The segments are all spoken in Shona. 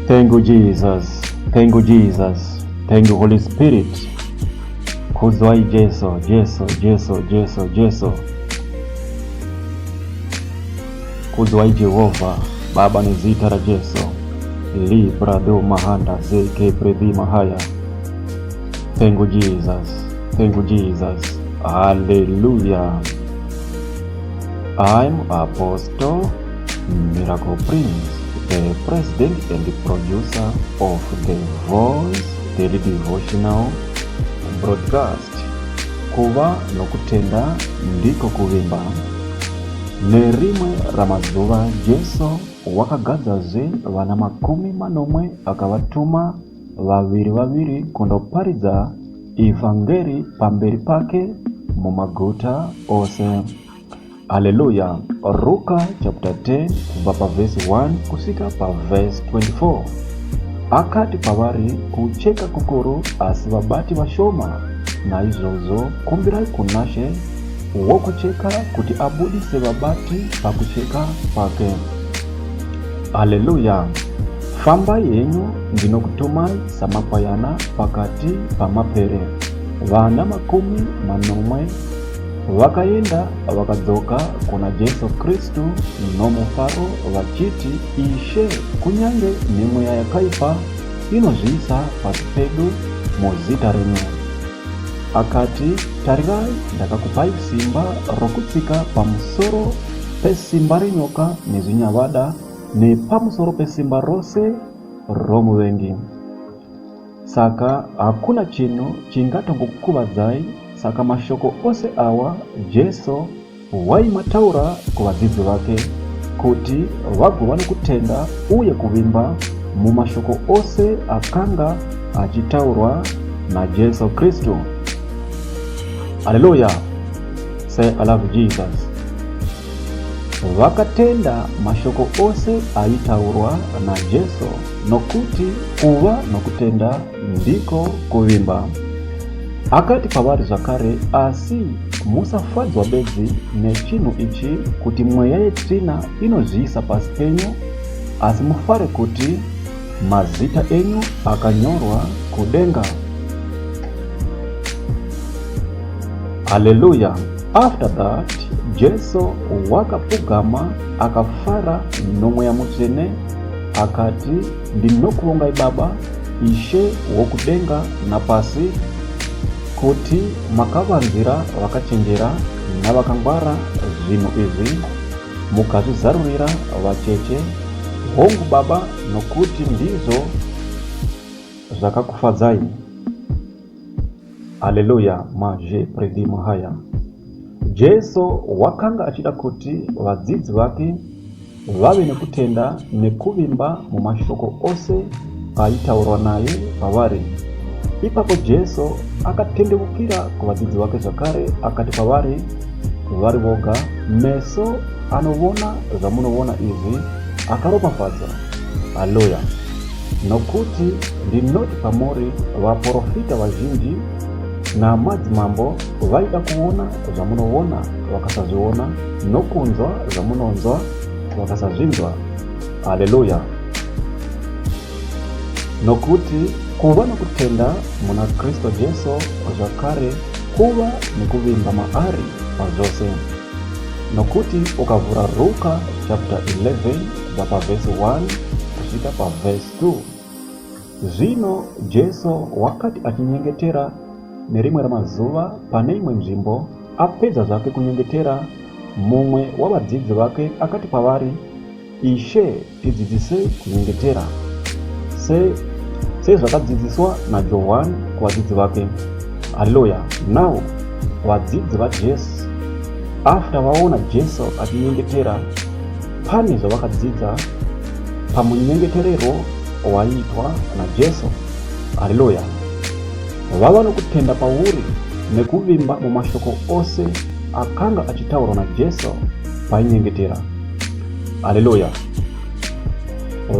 Thank you, Jesus. Thank you, Jesus. Thank you, Holy Spirit. Kuzwai Jesu, Jesu, Jesu, Jesu, Jesu. Kuzwai Jehova, Baba nizitara Jesu. Libra do mahanda zeke predi mahaya. Thank you, Jesus. Thank you, Jesus. Hallelujah. I'm Apostle Miracle Prince, the president and the producer of the Voice Daily Devotional Broadcast. Kuva nokutenda ndiko kuvimba. Nerimwe ramazuva Jesu wakagazaze vana 10 akavatuma vaviri kundoparidza ivhangeri pamberi pake mumaguta ose. Hallelujah. Luka chapter 10 kubva paverse 1 kusvika paverse 24. Akati pavari kucheka kukuru asi vabati vashoma, naizvozvo kumbirai kunashe wokucheka kuti abudise vabati pakucheka kwake. Hallelujah. Fambai henyu ndinokutumai samakwayana pakati pamapere. Vana 10 vakaenda vakadzoka kuna Jesu Kristu nomufaro vachiti, Ishe, kunyange nemweya yakaipa inozviisa pasi pedu muzita renyu. Akati, tarirai, ndakakupai simba rokutsika pamusoro pesimba renyoka nezvinyavada nepamusoro pesimba rose romuvengi. Saka hakuna chinhu chingatongokukuvadzai. Saka mashoko ose awa Jesu waimataura kuvadzidzi vake kuti vagova nokutenda uye kuvimba mumashoko ose akanga achitaurwa naJesu Kristu. Hallelujah. Say I love Jesus. Vakatenda mashoko ose aitaurwa naJesu, nokuti kuva nokutenda ndiko kuvimba. Akati pavari zvakare, asi musafadzwa bedzi nechinhu ichi kuti mweya yetsvina inozviisa pasi penyu, asi mufare kuti mazita enyu akanyorwa kudenga. Hallelujah. After that, Jesu wakapfugama akafara nomweya mutsvene akati, ndinokuvongai Baba, Ishe wokudenga napasi, kuti makavanzira vakachenjera navakangwara zvinhu izvi mukazvizarurira vacheche. Hongu Baba, nokuti ndizvo zvakakufadzai. Haleluya. Maje predi mahaya. Jesu wakanga achida kuti vadzidzi vake vave nekutenda nekuvimba mumashoko ose aitaurwa naye pavari. Ipapo Jesu akatendekukira kuvadzidzi vake zvakare akati pavari, vari voga, meso anovona zvamunoona izvi akaropafadza. Haleluya. Nokuti ndinoti pamuri vaprofita vazhinji namadzimambo vaida kuona zvamunoona vakasazviona, nokunzwa zvamunonzwa vakasazvinzwa. Haleluya. Nokuti kuva nokutenda muna Kristu Jesu zvakare kuva nekuvimba maari pazvose. Nokuti ukavhura Luka chapter 11 kubva paverse 1 kusvika paverse 2. Zvino Jesu wakati achinyengetera nerimwe ramazuva pane imwe nzvimbo, apedza zvake kunyengetera, mumwe wavadzidzi vake akati pavari, Ishe, tidzidzisei kunyengetera sezvakadzidziswa naJohani kuvadzidzi vake. Haleluya. Now vadzidzi vaJesu after vaona Jesu achinyengetera, pane zvavakadzidza pamunyengeterero waiitwa naJesu. Haleluya. Vava nokutenda pauri nekuvimba mumashoko ose akanga achitaurwa naJesu painyengetera. Haleluya.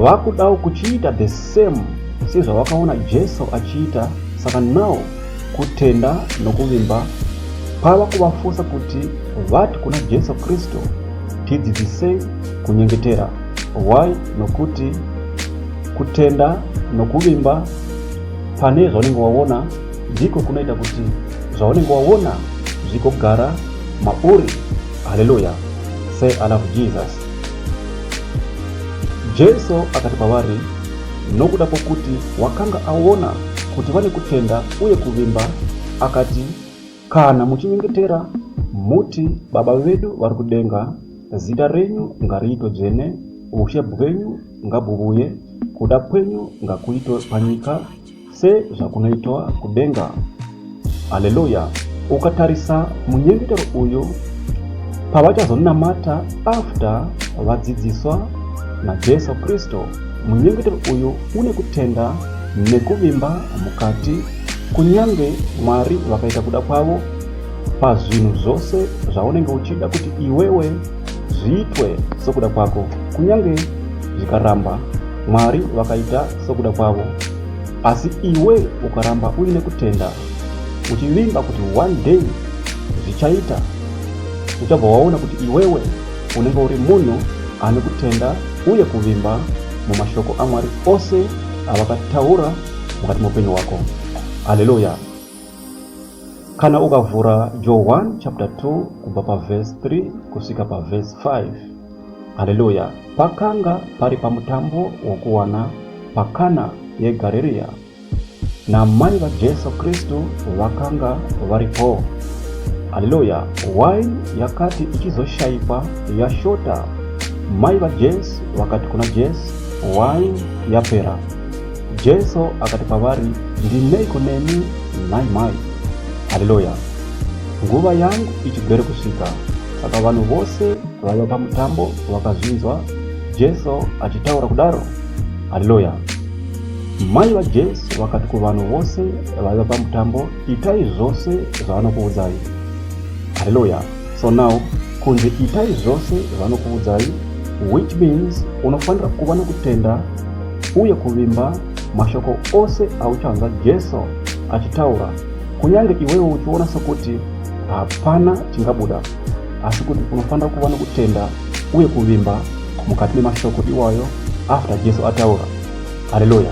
Vakudawo kuchiita the same sezvavakaona Jesu achiita. Saka now kutenda nokuvimba pava kuvafusa kuti vati kuna Jesu Kristu, tidzidzisei kunyengetera. Why? Nokuti kutenda nokuvimba pane zvaunenge waona ndiko kunoita kuti zvaunenge waona zvikogara mauri. Haleluya. Say I love Jesus. Jesu akati pavari nokuda pokuti wakanga aona kuti vane kutenda uye kuvimba, akati, kana muchinyengetera muti, Baba vedu vari kudenga, zita renyu ngariitwe dzvene, ushe bwenyu ngabhubuye, kuda kwenyu ngakuitwe panyika sezvakunoitwa kudenga. Haleluya. Ukatarisa munyengetero uyu pavachazonamata after vadzidziswa naJesu Kristu, munyengetero uyu une kutenda nekuvimba mukati, kunyange Mwari vakaita kuda kwavo pazvinhu zvose zvaunenge uchida kuti iwewe zviitwe sokuda kwako, kunyange zvikaramba Mwari vakaita sokuda kwavo, asi iwe ukaramba uine kutenda uchivimba kuti one day zvichaita, uchabva waona kuti iwewe unenge uri munhu ane kutenda uye kuvimba mumashoko aMwari ose avakataura mukati muupenyu hwako. Haleluya. Kana ukavhura John chapter 2 kubva paverse 3 kusvika paverse 5. Haleluya. Pakanga pari pamutambo wokuwana pakana yeGarirea, namai vaJesu Kristu vakanga varipo. Haleluya. Waini yakati ichizoshaikwa yashota, mai vaJesu vakati kuna Jesu, waini yapera. Jesu akati pavari, ndineiko nemi nai mai? Haleluya. Nguva yangu ichigere kusvika. Saka vanhu vose vaiva pamutambo vakazvinzwa Jesu achitaura kudaro. Haleluya. Mai vaJesu vakati kuvanhu vose vaiva pamutambo, itai zvose zvavanokuudzai. Haleluya. So now, kunze itai zvose zvavanokuudzai, which means unofanira kuva nokutenda uye kuvimba mashoko ose auchanzwa Jesu achitaura, kunyange iwewe uchiona sokuti hapana chingabuda, asi kuti unofanira kuva nokutenda uye kuvimba mukati memashoko iwayo after Jesu ataura. Haleluya.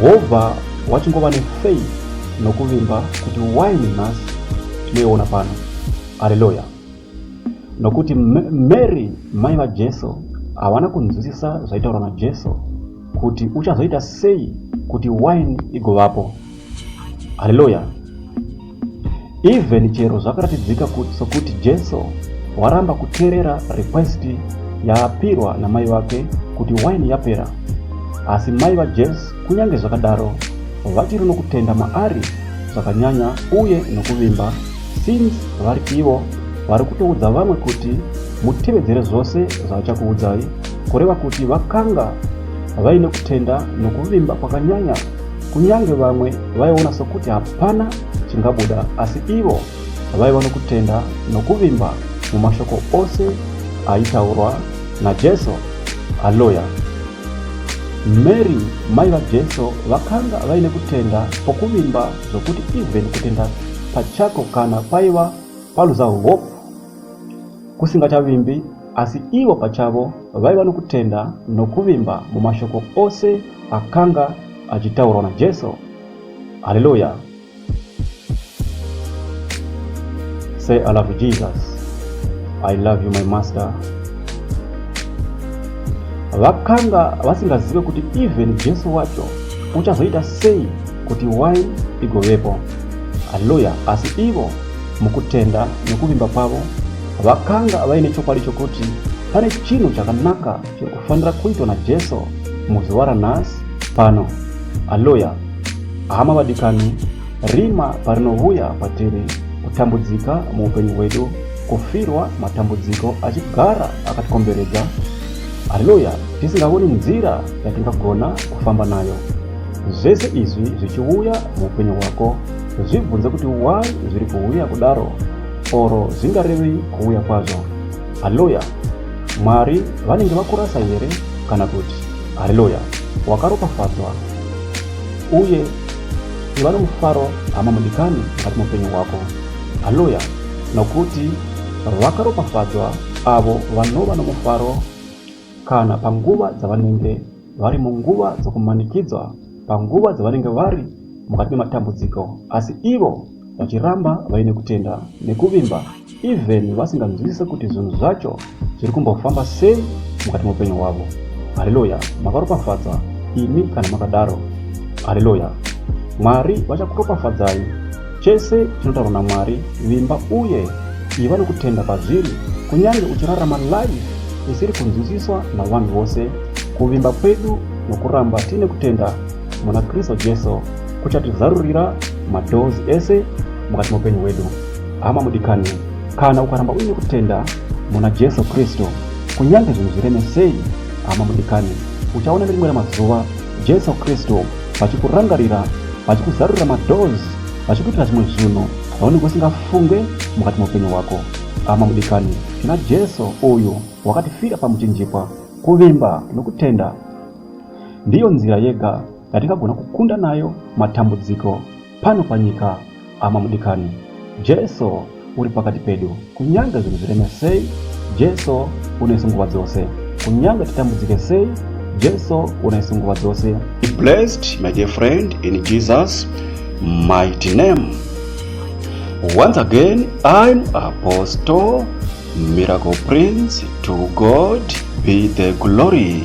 Wobva wachingova nefaith nokuvimba kuti waini nhasi tinoiona pano. Haleluya. Nokuti Mary mai vaJesu havana kunzwisisa zvaitaurwa naJesu kuti uchazoita sei kuti waini igovapo. Haleluya. Even chero zvakaratidzika sokuti Jesu waramba kuteerera request yaapirwa namai vake kuti waini yapera, asi mai vaJesu kunyange zvakadaro vachiri nokutenda maari zvakanyanya uye nokuvimba, since vari ivo vari kutoudza vamwe kuti mutevedzere zvose zvavachakuudzai, kureva kuti vakanga vaine kutenda nokuvimba kwakanyanya, kunyange vamwe vaiona sokuti hapana chingabuda, asi ivo vaiva nokutenda nokuvimba mumashoko ose aitaurwa naJesu. Haleluya. Mary mai vaJesu vakanga vaine kutenda pokuvimba zvokuti even kutenda pachako kana paiva paluza hope kusingachavimbi, asi ivo pachavo vaiva nokutenda nokuvimba mumashoko ose akanga achitaurwa naJesu. Haleluya. Say I love Jesus. I love you my master. Vakanga vasingazive kuti even Jesu wacho uchazoita sei kuti waini igovepo. Haleluya. Asi ivo mukutenda nokuvimba pavo vakanga vaine chokwadi chokuti pane chinhu chakanaka chiri kufanira kuitwa naJesu muzuva ranhasi pano. Haleluya. Hama vadikani, rima parinovuya patiri kutambudzika muupenyu hwedu, kufirwa matambudziko achigara akatikomberedza. Haleluya. Tisingaoni nzira yatingagona kufamba nayo. Zvese izvi zvichiuya muupenyu hwako, zvibvunze kuti why zviri kuuya kudaro, oro zvingarevi kuuya kwazvo. Haleluya. Mwari vanenge vakurasa here kana kuti? Haleluya. Wakaropafadzwa uye iva nomufaro hama mudikani mukati muupenyu hwako. Haleluya. Nokuti vakaropafadzwa avo vanova nomufaro kana panguva dzavanenge vari munguva dzokumanikidzwa, panguva dzavanenge vari mukati mematambudziko, asi ivo vachiramba vaine kutenda nekuvimba, even vasinganzwisise kuti zvinhu zvacho zviri kumbofamba sei mukati muupenyu hwavo. Haleluya! Makaropafadza imi kana makadaro. Haleluya! Mwari vachakuropafadzai. Chese chinotaurwa naMwari vimba uye iva nokutenda pazviri, kunyange uchirarama life isiri kunzwisiswa navanhu vose. Kuvimba kwedu nokuramba tine kutenda muna Kristo Jesu kuchatizarurira madoors ese mukati muupenyu hwedu. Hama mudikani, kana ukaramba uine kutenda muna Jesu Kristo, kunyange zvinhu zvireme sei, hama mudikani, uchaona rimwe ramazuva Jesu Kristo vachikurangarira, vachikuzarurira madoors, vachikuitira zvimwe zvinhu zvaunenge usingafunge mukati muupenyu hwako. Hama mudikani, tina Jesu uyu wakatifira pamuchinjikwa. Kuvimba nokutenda ndiyo nzira yega yatingagona kukunda nayo matambudziko pano panyika. Hama mudikani, Jesu uri pakati pedu, kunyange zvinhu zvireme sei, Jesu unaise nguva dzose. Kunyange titambudzike sei, Jesu unaise nguva dzose. Be blessed, my dear friend, in Jesus' mighty name. Once again, I'm Apostle Miracle Prince. To God be the glory.